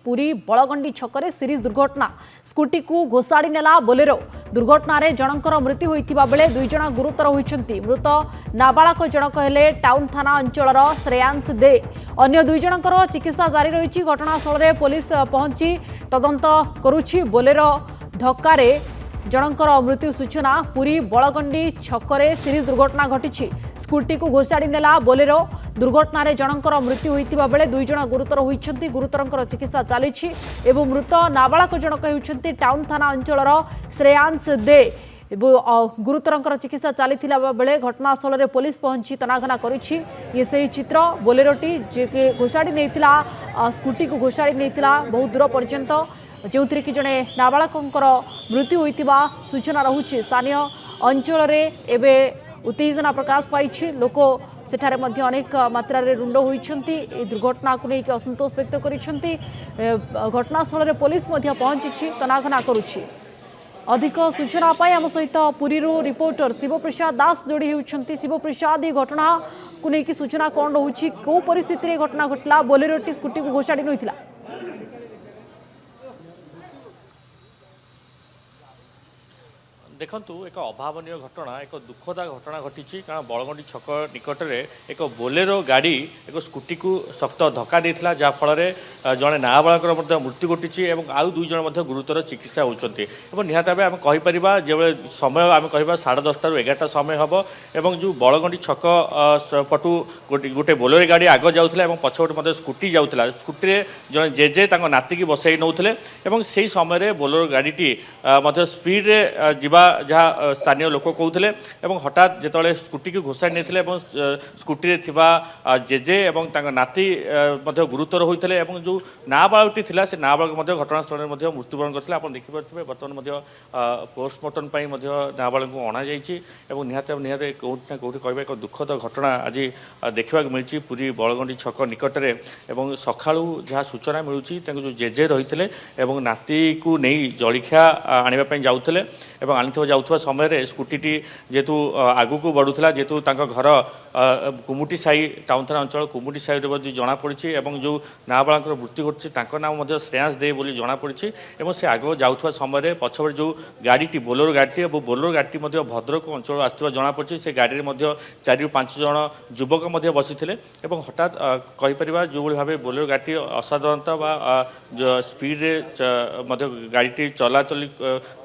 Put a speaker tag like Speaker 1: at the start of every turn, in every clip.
Speaker 1: Puri बलगंडी छकरे series दुर्घटना scooty को घोषाड़ी नेला बोलेरो दुर्घटना रे जनकर मृत्यु होइथिबा बेले दुई जण गुरुतर होइछंती। मृत नाबालक जनक हेले टाउन थाना अंचलर श्रेयांश दे। अन्य दुई जनकर चिकित्सा जारी रही। घटनास्थल में पुलिस पहुंची तदंत करुछि। बोलेरो धक्का जनकर मृत्यु सूचना। पुरी बलगंडी छकरे सीरीज दुर्घटना घटी स्कूटी को घोषाड़ी नेला बोलेरो दुर्घटना रे जनकर मृत्यु होइतिबा बेले दुई जण गुरुतर होइछंती। गुरुतरंकर चिकित्सा चली एवं मृत नाबालक जनक हेउछंती टाउन थाना अंचलर श्रेयांश दे। गुरुतरंकर चिकित्सा चली बेले घटनास्थल में पुलिस पहुंची तनाघना करुछि। ये सही चित्र बोलेरोटी जे घोषाड़ी नेइतिला स्कूटी को घोषाड़ी नेइतिला बहुत दूर पर्यंत जो कि जड़े नाबालकर मृत्यु होइतिबा सूचना रहुछि। स्थानीय अंचल में उत्तेजना प्रकाश पाई लोक सेठारे मध्य अनेक मात्रा रे रुंड होइछंती। ए दुर्घटना को लेकर असंतोष व्यक्त करिछंती। घटनास्थल में पुलिस मध्य पहुंची तनाघना करुछि। अधिक सूचना पाई आम सहित पुरी रिपोर्टर शिवप्रसाद दास जोड़ी होती। शिवप्रसाद ये घटना को लेकिन सूचना कौन रोचे कौ परिस्थिति घटना घटला बोलेरोटी स्कूटी को घोषाड़ी नईथिला?
Speaker 2: देखंतु एक अभावनीय घटना एक दुखदा घटना घटी कारण बलगंडी छक निकट में एक बोलेरो गाड़ी एक स्कूटी को शक्त धक्का देता जहाँफल जड़े नाबालकर मृत्यु घटी और आउ दुई जन गुरुतर चिकित्सा होती। निहत भाव आम कहीपर जो समय आम कह 10:30 ରୁ 11ଟା समय हम और जो बलगंडी छक पटु गोटे बोलेरो गाड़ी आग जाऊला और पछपटे स्कूटी जाऊला। स्कूटी जड़े जेजे नाती की बसई नौले और से समय बोलेरो गाड़ी स्पीड्रे जा जहाँ स्थानीय लोक कहते हठात जिते स्कूटी को घोषाड़ी नहीं स्कूटी जेजे और नाती गुरुतर होते जो नाबालकटी थी से नाबालक घटनास्थल में मृत्युवरण करते आप देखिपे। बर्तमान पोस्टमार्टम नाबालक को अणा और निहत कौटि ना कौटि कह एक दुखद घटना आज देखा मिली पुरी बलगंडी छक निकट में। सका जहाँ सूचना मिलूँ जो जेजे रही और नाती को नहीं जलिखिया आने जाऊे आनी जाऊा समय स्कूटी जेहेतु आगू को बढ़ुला जेहेतु घर कुमुटी साई टाउन थाना अंचल कुमुटी साई जना पड़ी और जो नाबालक मृत्यु घटी नाम श्रेयांश दे बोली जना पड़ी और से आग जाऊा समय पछपटे जो गाड़ी बोलेरो गाड़ी और बोलेरो गाड़ी भद्रक अंचल आसवा जना पड़ी से गाड़ी में 4 ରୁ 5 जन युवक बसी और हठात कहीपर जो भाव बोलेरो गाड़ी असाधारणता स्पीड्रे गाड़ी चलाचल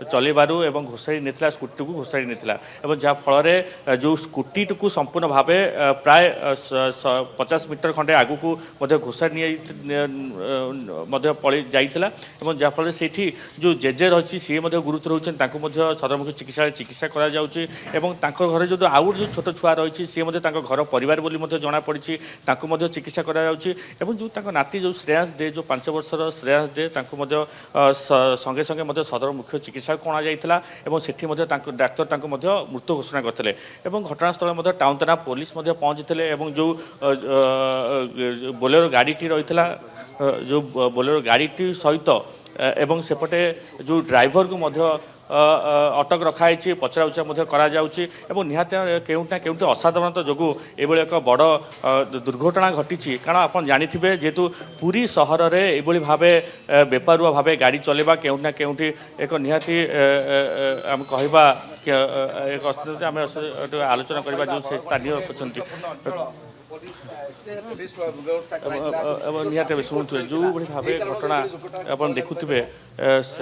Speaker 2: चलू और घोषाड़ी नहीं स्कूटी को घोषाड़ी नहीं जहाँफल जो स्कूटी को संपूर्ण भाव प्राय 50 मीटर खंडे आगू को घोषाड़ी पड़ जाता और जहाँफल से जो जेजे रही सी गुरुतर होती सदरमुखी चिकित्सा करा घर जो आउ जो छोट छुआ रही सी घर परिवार बोली जना पड़ी चिकित्सा करा जो नाती जो श्रेयांश दे जो 5 वर्षर श्रेयांश दे संगे संगे सदर मुख्य चिकित्सा को अणा और सेठी डाक्तर मृत्यु घोषणा करते घटनास्थल में टाउन थाना पुलिस पहुंची और जो बोलेरो गाड़ी रही जो बोलेरो गाड़ी सहित एवं सेपटे जो ड्राइवर को अटक रखाई पचरा उचरा करा निहत केउना केउटी असाधारणता जो एक बड़ दुर्घटना घटी कारण आप जानिथिबे जेहेतु पुरी सहर में ये भाव बेपारुआ भाव गाड़ी चलेबा केउना केउटी एक निहाती आम कहवा एक आम आलोचना करवा जो से स्थानीय अच्छा निहत शुणुवे जो भाव घटना आप देखुवे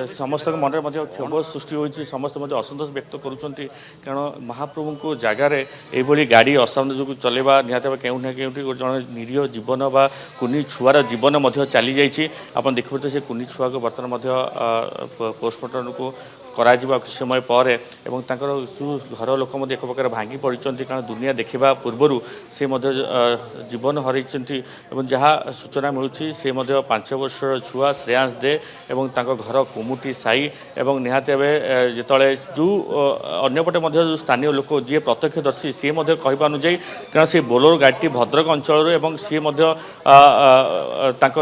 Speaker 2: समस्त मन में क्षोभ सृष्टि होती समस्त असंतोष व्यक्त करुँच कारण महाप्रभु को जगार ये गाड़ी असावधान जो चलेबा निहत केउना केउटी जन निरीह जीवन बा कुनी छुआर जीवन चली जाइए। आप देखिए से कुनी छुआ को बर्तमान पोस्टमार्टम को करा किसी समय पर घर लोक एक प्रकार भांगी पड़ी कारण दुनिया देखा पूर्वर से जीवन हर जहाँ सूचना मिलूँ से 5 वर्षर छुआ श्रेयांश दे और घर कुमुटी साई और निहत भाव जो अंपटे जो स्थानीय लोक जी प्रत्यक्षदर्शी सी कह अनुजाई कारण से बोलेरो गाड़ी भद्रक अंचल और सी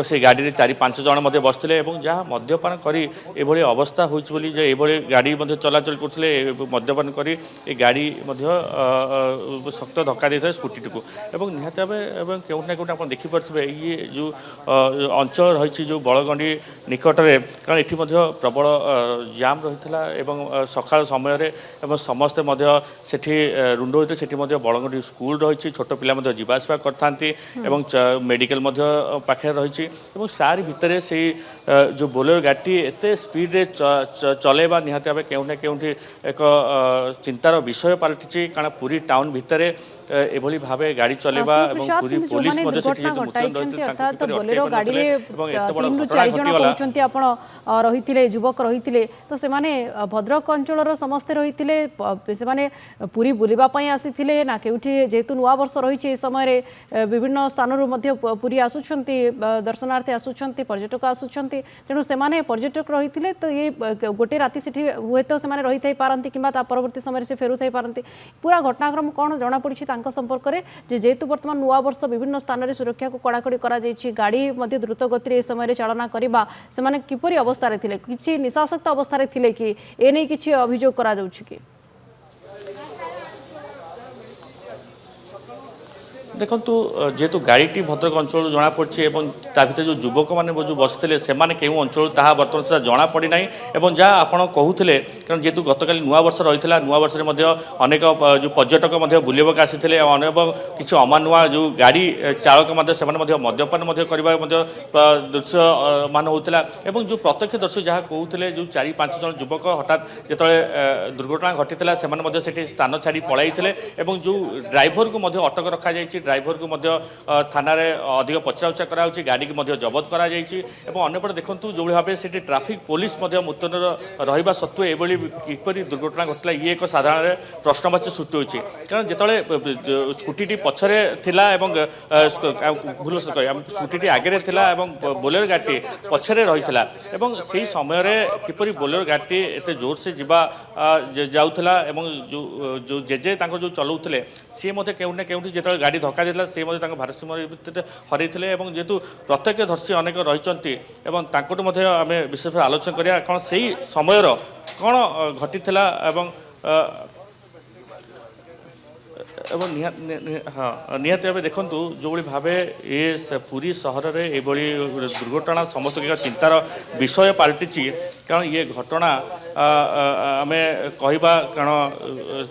Speaker 2: से गाड़ी में 4-5 जन बसते जहाँ मद्यपान कर अवस्था होती ଗାଡ଼ି ମଧ୍ୟ ଚଳାଚଳ କରୁଥିଲେ ମଦ୍ୟପାନ କରି ଏ ଗାଡ଼ି ମଧ୍ୟ ଶକ୍ତ ଧକ୍କା ଦେଇଥାଏ ସ୍କୁଟିଟିକୁ ଏବଂ ନିହାତି ଭାବେ ଏବଂ କେଉଁଠି ନା କେଉଁଠି ଆପଣ ଦେଖିପାରୁଥିବେ ଇଏ ଯେଉଁ ଅଞ୍ଚଳ ରହିଛି ଯେଉଁ ବଳଗଣ୍ଡି ନିକଟରେ କାରଣ ଏଠି ମଧ୍ୟ ପ୍ରବଳ ଜାମ୍ ରହିଥିଲା ଏବଂ ସକାଳ ସମୟରେ ଏବଂ ସମସ୍ତେ ମଧ୍ୟ ସେଠି ରୁଣ୍ଡ ହୋଇଥିଲେ ସେଠି ମଧ୍ୟ ବଳଗଣ୍ଡି ସ୍କୁଲ ରହିଛି ଛୋଟ ପିଲା ମଧ୍ୟ ଯିବା ଆସିବା କରିଥାନ୍ତି ଏବଂ ମେଡ଼ିକାଲ ମଧ୍ୟ ପାଖରେ ରହିଛି ଏବଂ ସାରି ଭିତରେ ସେଇ ଯେଉଁ ବୋଲେରୋ ଗାଡ଼ିଟି ଏତେ ସ୍ପିଡ଼ରେ ଚଲେଇବା ନିହାତି ଭାବେ କେଉଁଠି ନା କେଉଁଠି ଏକ ଚିନ୍ତାର ବିଷୟ ପାଲଟିଛି କାରଣ ପୁରୀ ଟାଉନ ଭିତରେ ଏଭଳି ଭାବେ ଗାଡ଼ି ଚଲେଇବା ଏବଂ ପୁରୀ ପୋଲିସ ମଧ୍ୟ ସେଠି ଯେହେତୁ ମୁତୟନ ରହିଥିଲେ ତାଙ୍କୁ କିପରି
Speaker 1: ବୋଲେରୋ ଗାଡ଼ିରେ
Speaker 2: ଏବଂ ଏତେ ବଡ଼
Speaker 1: 3 ରୁ
Speaker 2: ଘଟଣା
Speaker 1: 4 ଜଣ
Speaker 2: ଘଟିଗଲା
Speaker 1: କହୁଛନ୍ତି ଆପଣ ରହିଥିଲେ ଯୁବକ ରହିଥିଲେ ତ ସେମାନେ ଭଦ୍ରକ ଅଞ୍ଚଳର ସମସ୍ତେ ରହିଥିଲେ ସେମାନେ ପୁରୀ ବୁଲିବା ପାଇଁ ଆସିଥିଲେ ନା କେଉଁଠି ଯେହେତୁ ନୂଆ ବର୍ଷ ରହିଛି ଏ ସମୟରେ ବିଭିନ୍ନ ସ୍ଥାନରୁ ମଧ୍ୟ ପୁରୀ ଆସୁଛନ୍ତି ଦର୍ଶନାର୍ଥୀ ଆସୁଛନ୍ତି ପର୍ଯ୍ୟଟକ ଆସୁଛନ୍ତି ତେଣୁ ସେମାନେ ପର୍ଯ୍ୟଟକ ରହିଥିଲେ ତ ଏ ଗୋଟେ ରାତି ସେଠି ହୁଏତ ସେମାନେ ରହିଥାଇ ପାରନ୍ତି କିମ୍ବା ତା ପରବର୍ତ୍ତୀ ସମୟରେ ସେ ଫେରୁଥାଇ ପାରନ୍ତି ପୁରା ଘଟଣାକ୍ରମ କ'ଣ ଜଣାପଡ଼ିଛି ତାଙ୍କ ସମ୍ପର୍କରେ ଯେହେତୁ ବର୍ତ୍ତମାନ ନୂଆ ବର୍ଷ ବିଭିନ୍ନ ସ୍ଥାନରେ ସୁରକ୍ଷାକୁ କଡ଼ାକଡ଼ି କରାଯାଇଛି ଗାଡ଼ି ମଧ୍ୟ ଦ୍ରୁତ ଗତିରେ ଏ ସମୟରେ ଚାଳନା କରିବା ସେମାନେ କିପରି ଅବସ୍ଥାରେ ଥିଲେ କିଛି ନିଶାସକ୍ତ ଅବସ୍ଥାରେ ଥିଲେ କି ଏ ନେଇ କିଛି ଅଭିଯୋଗ କରାଯାଉଛି କି
Speaker 2: ଦେଖନ୍ତୁ ଯେହେତୁ ଗାଡ଼ିଟି ଭଦ୍ରକ ଅଞ୍ଚଳରୁ ଜଣାପଡ଼ିଛି ଏବଂ ତା ଭିତରେ ଯେଉଁ ଯୁବକମାନେ ଯେଉଁ ବସିଥିଲେ ସେମାନେ କେଉଁ ଅଞ୍ଚଳରୁ ତାହା ବର୍ତ୍ତମାନ ସୁଦ୍ଧା ଜଣାପଡ଼ିନାହିଁ ଏବଂ ଯାହା ଆପଣ କହୁଥିଲେ କାରଣ ଯେହେତୁ ଗତକାଲି ନୂଆବର୍ଷ ରହିଥିଲା ନୂଆବର୍ଷରେ ମଧ୍ୟ ଅନେକ ଯେଉଁ ପର୍ଯ୍ୟଟକ ମଧ୍ୟ ବୁଲିବାକୁ ଆସିଥିଲେ ଏବଂ ଅନେକ କିଛି ଅମାନୁଆ ଯେଉଁ ଗାଡ଼ି ଚାଳକ ମଧ୍ୟ ସେମାନେ ମଧ୍ୟ ମଦ୍ୟପାନ ମଧ୍ୟ କରିବା ମଧ୍ୟ ଦୃଶ୍ୟମାନ ହେଉଥିଲା ଏବଂ ଯେଉଁ ପ୍ରତ୍ୟକ୍ଷ ଦର୍ଶୀ ଯାହା କହୁଥିଲେ ଯେଉଁ 4-5 ଜଣ ଯୁବକ ହଠାତ୍ ଯେତେବେଳେ ଦୁର୍ଘଟଣା ଘଟିଥିଲା ସେମାନେ ମଧ୍ୟ ସେଠି ସ୍ଥାନ ଛାଡ଼ି ପଳାଇଥିଲେ ଏବଂ ଯେଉଁ ଡ୍ରାଇଭରକୁ ମଧ୍ୟ ଅଟକ ରଖାଯାଇଛି ଡ୍ରାଇଭରକୁ ମଧ୍ୟ ଥାନାରେ ଅଧିକ ପଚରାଉଚରା କରାଯାଉଛି ଗାଡ଼ିକି ମଧ୍ୟ ଜବତ କରାଯାଇଛି ଏବଂ ଅନ୍ୟପଟେ ଦେଖନ୍ତୁ ଯେଉଁଭଳି ଭାବେ ସେଠି ଟ୍ରାଫିକ୍ ପୋଲିସ ମଧ୍ୟ ମୁତୟନ ରହିବା ସତ୍ତ୍ୱେ ଏଭଳି କିପରି ଦୁର୍ଘଟଣା ଘଟିଲା ଇଏ ଏକ ସାଧାରଣ ପ୍ରଶ୍ନବାଚୀ ସୃଷ୍ଟି ହୋଇଛି କାରଣ ଯେତେବେଳେ ସ୍କୁଟିଟି ପଛରେ ଥିଲା ଏବଂ ଭୁଲ ସ୍କୁଟିଟି ଆଗରେ ଥିଲା ଏବଂ ବୋଲେରୋ ଗାଡ଼ିଟି ପଛରେ ରହିଥିଲା ଏବଂ ସେହି ସମୟରେ କିପରି ବୋଲେରୋ ଗାଡ଼ିଟି ଏତେ ଜୋରସେ ଯାଉଥିଲା ଏବଂ ଯେଉଁ ଜେଜେ ତାଙ୍କ ଯେଉଁ ଚଲାଉଥିଲେ ସିଏ ମଧ୍ୟ କେଉଁଠି ନା କେଉଁଠି ଯେତେବେଳେ ଗାଡ଼ି ଧକ୍କା ଦେଇଥିଲା ସେ ମଧ୍ୟ ତାଙ୍କ ଭାରସାମ୍ୟ ଭିତରେ ହରାଇଥିଲେ ଏବଂ ଯେହେତୁ ପ୍ରତ୍ୟକ୍ଷଦର୍ଶୀ ଅନେକ ରହିଛନ୍ତି ଏବଂ ତାଙ୍କଠୁ ମଧ୍ୟ ଆମେ ବିଶେଷ ଭାବେ ଆଲୋଚନା କରିବା କ'ଣ ସେହି ସମୟର କ'ଣ ଘଟିଥିଲା ଏବଂ ନିହାତି ଭାବେ ଦେଖନ୍ତୁ ଯେଉଁଭଳି ଭାବେ ଏ ପୁରୀ ସହରରେ ଏଭଳି ଦୁର୍ଘଟଣା ସମସ୍ତଙ୍କୁ ଏକ ଚିନ୍ତାର ବିଷୟ ପାଲଟିଛି କାରଣ ଇଏ ଘଟଣା ଆମେ କହିବା କାରଣ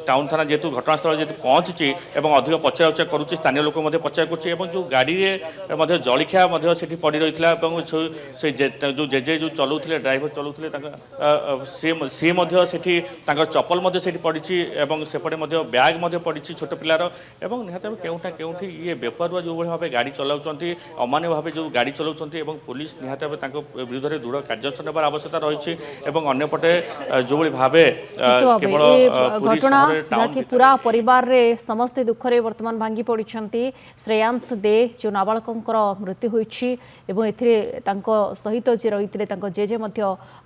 Speaker 2: ଟାଉନ ଥାନା ଯେହେତୁ ଘଟଣାସ୍ଥଳ ଯେହେତୁ ପହଞ୍ଚିଛି ଏବଂ ଅଧିକ ପଚରାଉଚରା କରୁଛି ସ୍ଥାନୀୟ ଲୋକ ମଧ୍ୟ ପଚରା କରୁଛି ଏବଂ ଯେଉଁ ଗାଡ଼ିରେ ମଧ୍ୟ ଜଳଖିଆ ମଧ୍ୟ ସେଠି ପଡ଼ି ରହିଥିଲା ଏବଂ ସେ ଯେଉଁ ଜେଜେ ଯେଉଁ ଚଲାଉଥିଲେ ଡ୍ରାଇଭର ଚଲାଉଥିଲେ ତାଙ୍କ ସିଏ ମଧ୍ୟ ସେଠି ତାଙ୍କର ଚପଲ ମଧ୍ୟ ସେଠି ପଡ଼ିଛି ଏବଂ ସେପଟେ ମଧ୍ୟ ବ୍ୟାଗ୍ ମଧ୍ୟ ପଡ଼ିଛି ଛୋଟ ପିଲାର ଏବଂ ନିହାତି ଭାବେ କେଉଁଠି ନା କେଉଁଠି ଇଏ ବେପରୁଆ ଯେଉଁଭଳି ଭାବେ ଗାଡ଼ି ଚଲାଉଛନ୍ତି ଅମାନ୍ୟ ଭାବେ ଯେଉଁ ଗାଡ଼ି ଚଲାଉଛନ୍ତି ଏବଂ ପୋଲିସ ନିହାତି ଭାବେ ତାଙ୍କ ବିରୁଦ୍ଧରେ ଦୃଢ଼ କାର୍ଯ୍ୟାନୁଷ୍ଠାନ ନେବାର ଆବଶ୍ୟକତା ରହିଛି ଏବଂ ଅନ୍ୟପଟେ ଯେଉଁଭଳି ଭାବେ କେବଳ
Speaker 1: ଘଟଣା ଯାହାକି ପୁରା ପରିବାରରେ ସମସ୍ତେ ଦୁଃଖରେ ବର୍ତ୍ତମାନ ଭାଙ୍ଗି ପଡ଼ିଛନ୍ତି ଶ୍ରେୟାଂଶ ଦେ ଯେଉଁ ନାବାଳକଙ୍କର ମୃତ୍ୟୁ ହୋଇଛି ଏବଂ ଏଥିରେ ତାଙ୍କ ସହିତ ଯିଏ ରହିଥିଲେ ତାଙ୍କ ଜେଜେ ମଧ୍ୟ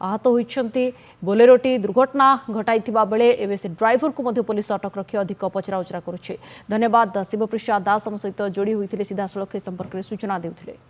Speaker 1: ଆହତ ହୋଇଛନ୍ତି ବୋଲେରୋଟି ଦୁର୍ଘଟଣା ଘଟାଇଥିବା ବେଳେ ଏବେ ସେ ଡ୍ରାଇଭରକୁ ମଧ୍ୟ ପୋଲିସ ଅଟକ ରଖି ଅଧିକ ପଚରାଉଚରା କରୁଛି ଧନ୍ୟବାଦ ଶିବପ୍ରସାଦ ଦାସ ଆମ ସହିତ ଯୋଡ଼ି ହୋଇଥିଲେ ସିଧାସଳଖ ଏ ସମ୍ପର୍କରେ ସୂଚନା ଦେଉଥିଲେ।